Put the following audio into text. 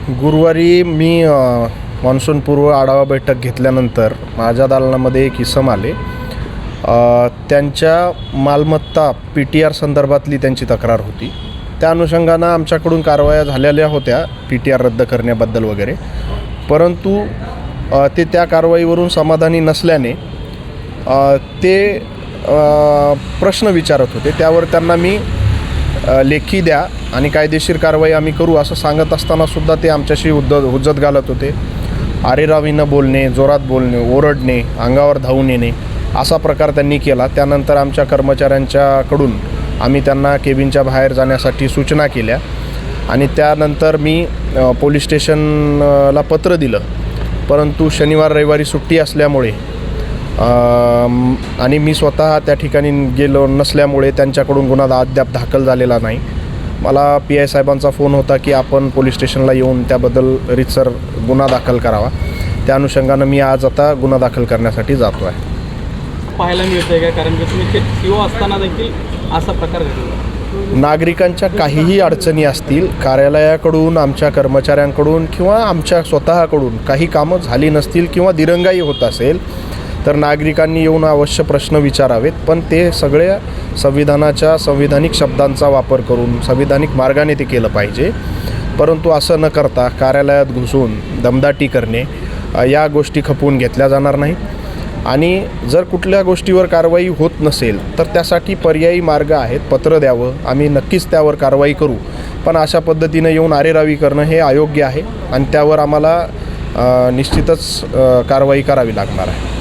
गुरुवारी मी मान्सूनपूर्व आढावा बैठक घेतल्यानंतर माझ्या दालनामध्ये एक इसम आले. त्यांच्या मालमत्ता PTR संदर्भातली त्यांची तक्रार होती. त्या अनुषंगानं आमच्याकडून कारवाया झालेल्या होत्या PTR रद्द करण्याबद्दल वगैरे, परंतु ते त्या कारवाईवरून समाधानी नसल्याने ते प्रश्न विचारत होते. त्यावर त्यांना मी लेखी द्या आणि कायदेशीर कारवाई आम्ही करू असं सांगत असतानासुद्धा ते आमच्याशी हुज्जत घालत होते. आरेरावीनं बोलणे, जोरात बोलणे, ओरडणे, अंगावर धावून येणे असा प्रकार त्यांनी केला. त्यानंतर आमच्या कर्मचाऱ्यांच्याकडून आम्ही त्यांना केबिनच्या बाहेर जाण्यासाठी सूचना केल्या आणि त्यानंतर मी पोलीस स्टेशनला पत्र दिलं. परंतु शनिवार रविवारी सुट्टी असल्यामुळे आणि मी स्वतः त्या ठिकाणी गेलो नसल्यामुळे त्यांच्याकडून गुन्हा अद्याप दाखल झालेला नाही. मला PI साहेबांचा फोन होता की आपण पोलीस स्टेशनला येऊन त्याबद्दल रीतसर गुन्हा दाखल करावा. त्या अनुषंगानं मी आज आता गुन्हा दाखल करण्यासाठी जातो आहे. पाहायला मिळतंय का, कारण की तुम्ही CO असताना देखील असा प्रकार घडला. नागरिकांच्या काहीही अडचणी असतील, कार्यालयाकडून, आमच्या कर्मचाऱ्यांकडून किंवा आमच्या स्वतःकडून काही कामं झाली नसतील किंवा दिरंगाई होत असेल तर नागरिकांनी येऊन अवश्य प्रश्न विचारावेत. पण ते सगळे संविधानाच्या संविधानिक शब्दांचा वापर करून संविधानिक मार्गाने ते केलं पाहिजे. परंतु असं न करता कार्यालयात घुसून दमदाटी करणे या गोष्टी खपवून घेतल्या जाणार नाहीत. आणि जर कुठल्या गोष्टीवर कारवाई होत नसेल तर त्यासाठी पर्यायी मार्ग आहेत. पत्र द्यावं, आम्ही नक्कीच त्यावर कारवाई करू. पण अशा पद्धतीनं येऊन आरेरावी करणं हे अयोग्य आहे आणि त्यावर आम्हाला निश्चितच कारवाई करावी लागणार आहे.